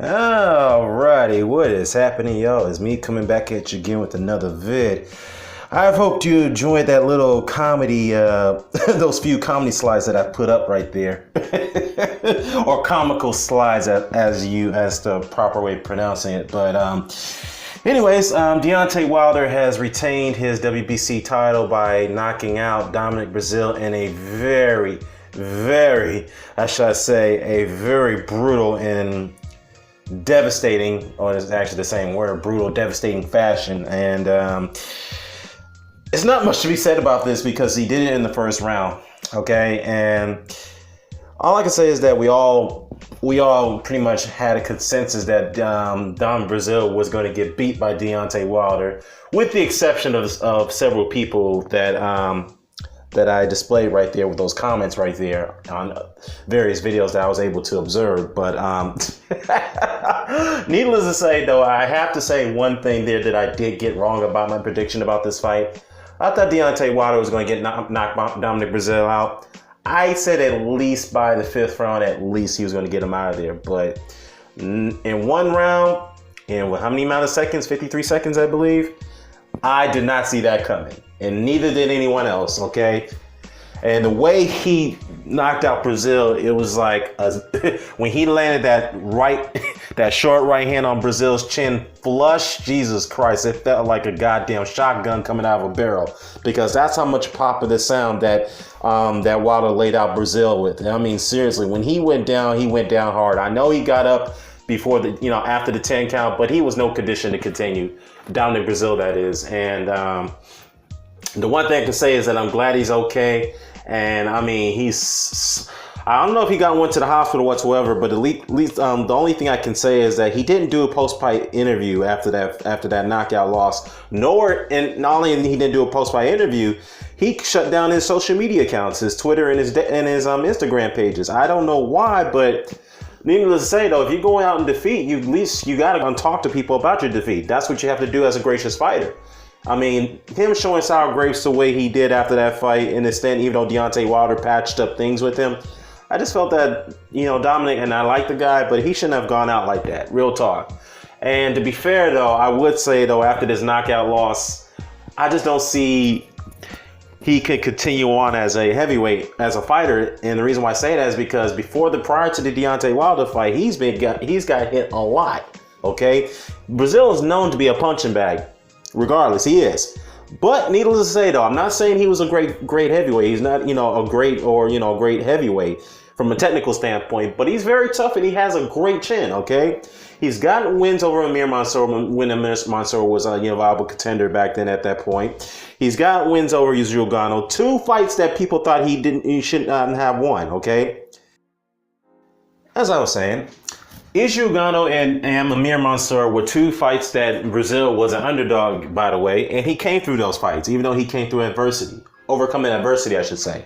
Alrighty, what is happening, y'all? It's me coming back at you again with another vid. I've hoped you enjoyed that little comedy, those few comedy slides that I put up right there. Or comical slides as the proper way of pronouncing it. But anyways, Deontay Wilder has retained his WBC title by knocking out Dominic Breazeale in a very brutal and devastating, or it's actually the same word, brutal, devastating fashion. And it's not much to be said about this because he did it in the first round, okay? And all I can say is that we all pretty much had a consensus that Dom Breazeale was going to get beat by Deontay Wilder, with the exception of several people that I displayed right there with those comments right there on various videos that I was able to observe. But needless to say, though, I have to say one thing there that I did get wrong about my prediction about this fight. I thought Deontay Wilder was going to get knock Dominic Breazeale out. I said at least by the fifth round, at least he was going to get him out of there. But in one round, and how many amount of seconds? 53 seconds, I believe. I did not see that coming, and neither did anyone else, okay? And the way he knocked out Breazeale, it was like when he landed that short right hand on Breazeale's chin flush, Jesus Christ, it felt like a goddamn shotgun coming out of a barrel, because that's how much pop of the sound that Wilder laid out Breazeale with. I mean, seriously, when he went down hard. I know he got up before after the 10 count, but he was no condition to continue. Dominic Breazeale, that is. And the one thing I can say is that I'm glad he's okay. And I mean, I don't know if he got went to the hospital whatsoever, but at least the only thing I can say is that he didn't do a post-fight interview after that knockout loss. And not only he didn't do a post-fight interview, he shut down his social media accounts, his Twitter and his Instagram pages. I don't know why, but needless to say, though, if you're going out in defeat, you got to talk to people about your defeat. That's what you have to do as a gracious fighter. I mean, him showing sour grapes the way he did after that fight, in the stand, even though Deontay Wilder patched up things with him, I just felt that, Dominic, and I like the guy, but he shouldn't have gone out like that. Real talk. And to be fair, though, I would say, though, after this knockout loss, I just don't see he could continue on as a heavyweight, as a fighter. And the reason why I say that is because prior to the Deontay Wilder fight, he's got hit a lot, okay? Breazeale is known to be a punching bag. Regardless, he is. But needless to say, though, I'm not saying he was a great heavyweight. He's not, a great heavyweight from a technical standpoint, but he's very tough and he has a great chin, okay? He's gotten wins over Amir Mansour when Amir Mansour was a viable contender back then at that point. He's got wins over Yujiro Gano, 2 fights that people thought he should not have won, okay? As I was saying, Yujiro Gano and Amir Mansour were 2 fights that Breazeale was an underdog, by the way, and he came through those fights, even though he came through overcoming adversity, I should say.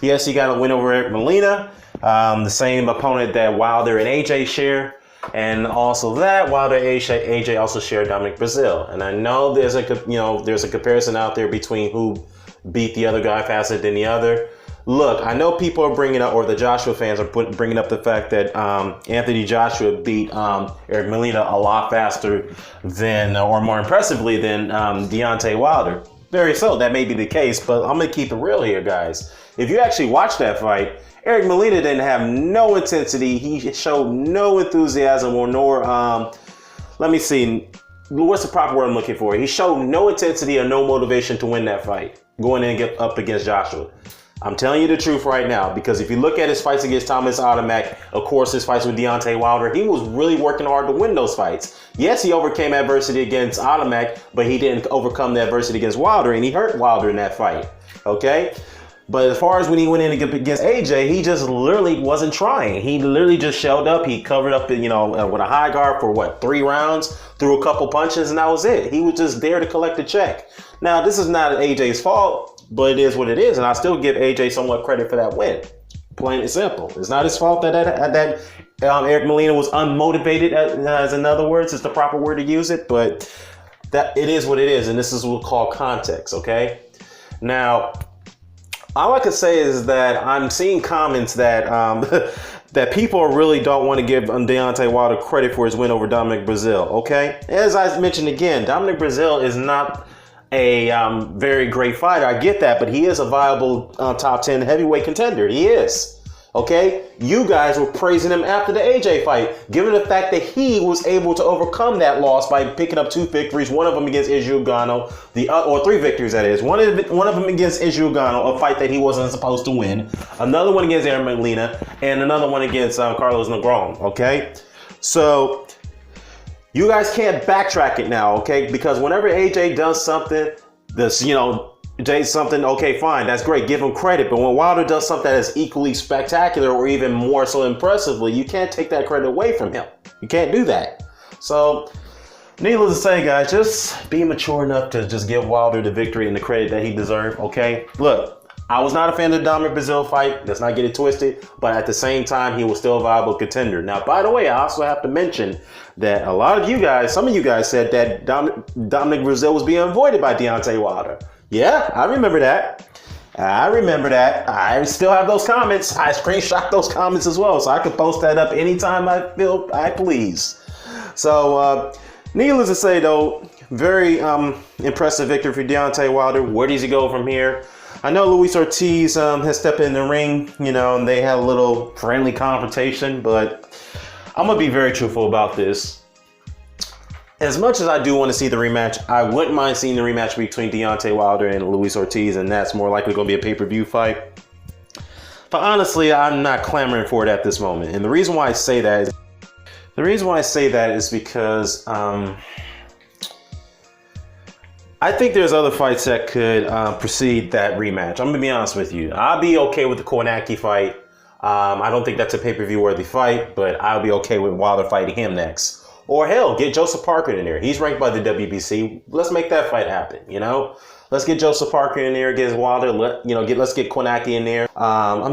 Yes, he got a win over Eric Molina, the same opponent that Wilder and AJ share, and also that Wilder and AJ also share Dominic Breazeale. And I know there's a comparison out there between who beat the other guy faster than the other. Look, I know people are bringing up, or the Joshua fans are bringing up the fact that Anthony Joshua beat Eric Molina a lot faster than, or more impressively than Deontay Wilder. Very so, that may be the case, but I'm going to keep it real here, guys. If you actually watch that fight, Eric Molina didn't have no intensity. He showed no enthusiasm nor let me see, what's the proper word I'm looking for? He showed no intensity or no motivation to win that fight, going in and get up against Joshua. I'm telling you the truth right now, because if you look at his fights against Thomas Adamek, of course, his fights with Deontay Wilder, he was really working hard to win those fights. Yes, he overcame adversity against Adamek, but he didn't overcome the adversity against Wilder, and he hurt Wilder in that fight, okay? But as far as when he went in against AJ, he just literally wasn't trying. He literally just showed up. He covered up, with a high guard for 3 rounds, threw a couple punches, and that was it. He was just there to collect a check. Now, this is not AJ's fault, but it is what it is, and I still give AJ somewhat credit for that win. Plain and simple. It's not his fault that Eric Molina was unmotivated, as in other words, is the proper word to use it, but that it is what it is, and this is what we call context, okay? Now, All I can say is that I'm seeing comments that that people really don't want to give Deontay Wilder credit for his win over Dominic Breazeale. Okay, as I mentioned again, Dominic Breazeale is not a very great fighter. I get that, but he is a viable top 10 heavyweight contender. He is. Okay, you guys were praising him after the AJ fight, given the fact that he was able to overcome that loss by picking up 2 victories, one of them against Israel Gano, or 3 victories that is. One of them against Israel Gano, a fight that he wasn't supposed to win. Another one against Aaron Molina, and another one against Carlos Negron. Okay, so you guys can't backtrack it now, okay? Because whenever AJ does something, something, okay, fine, that's great, give him credit. But when Wilder does something that is equally spectacular or even more so impressively, you can't take that credit away from him. You can't do that. So, needless to say, guys, just be mature enough to just give Wilder the victory and the credit that he deserved, okay? Look, I was not a fan of the Dominic Breazeale fight. Let's not get it twisted. But at the same time, he was still a viable contender. Now, by the way, I also have to mention that a lot of you guys, some of you guys said that Dominic Breazeale was being avoided by Deontay Wilder. Yeah, I remember that. I still have those comments. I screenshot those comments as well. So I can post that up anytime I feel I please. So, needless to say, though, very impressive victory for Deontay Wilder. Where does he go from here? I know Luis Ortiz has stepped in the ring, and they had a little friendly confrontation, but I'm going to be very truthful about this. As much as I do want to see the rematch, I wouldn't mind seeing the rematch between Deontay Wilder and Luis Ortiz, and that's more likely going to be a pay-per-view fight. But honestly, I'm not clamoring for it at this moment. And the reason why I say that is because I think there's other fights that could precede that rematch. I'm going to be honest with you. I'll be okay with the Kornacki fight. I don't think that's a pay-per-view worthy fight, but I'll be okay with Wilder fighting him next. Or hell, get Joseph Parker in there. He's ranked by the WBC. Let's make that fight happen, Let's get Joseph Parker in there against Wilder. Let's get Kornacki in there.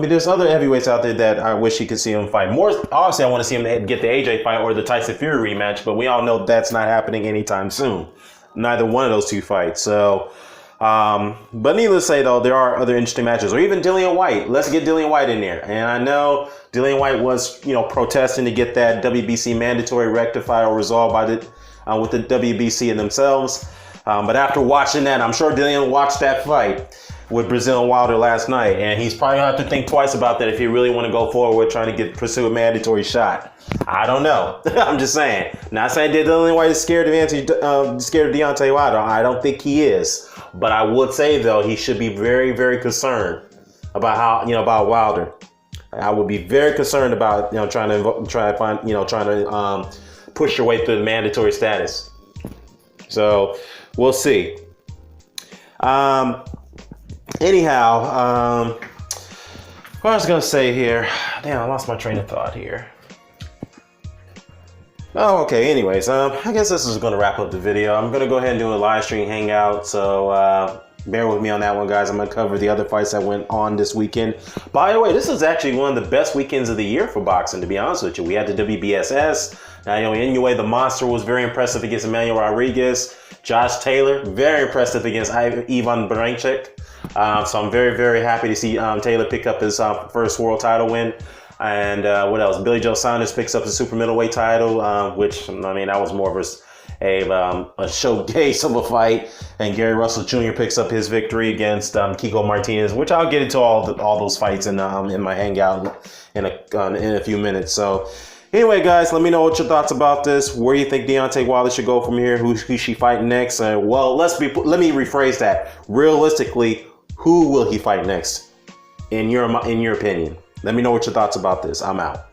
There's other heavyweights out there that I wish you could see him fight. More, obviously, I want to see him get the AJ fight or the Tyson Fury rematch, but we all know that's not happening anytime soon. Neither one of those 2 fights. So, but needless to say, though, there are other interesting matches. Or even Dillian White. Let's get Dillian White in there. And I know Dillian White was, protesting to get that WBC mandatory rectified or resolved by with the WBC and themselves. But after watching that, I'm sure Dillian watched that fight with Breazeale and Wilder last night, and he's probably gonna have to think twice about that if he really want to go forward with trying to pursue a mandatory shot. I don't know. I'm just saying. Not saying that Dillian White is scared of Deontay Wilder. I don't think he is. But I would say though he should be very, very concerned about how about Wilder. I would be very concerned about trying to push your way through the mandatory status. So we'll see. Anyhow, what I was gonna say here. Damn, I lost my train of thought here. Oh, okay. Anyways, I guess this is gonna wrap up the video. I'm gonna go ahead and do a live stream hangout. So bear with me on that one, guys. I'm gonna cover the other fights that went on this weekend. By the way, this is actually one of the best weekends of the year for boxing, to be honest with you. We had the WBSS. Inoue the Monster was very impressive against Emmanuel Rodriguez. Josh Taylor, very impressive against Ivan Baranchyk. So I'm very, very happy to see Taylor pick up his first world title win. And what else? Billy Joe Saunders picks up the super middleweight title, which, that was more of a showcase of a fight. And Gary Russell Jr. picks up his victory against Kiko Martinez, which I'll get into all those fights in my hangout in a few minutes. So anyway, guys, let me know what your thoughts about this. Where you think Deontay Wilder should go from here? Who she fighting next? Well, let me rephrase that. Realistically, who will he fight next? In your opinion? Let me know what your thoughts about this. I'm out.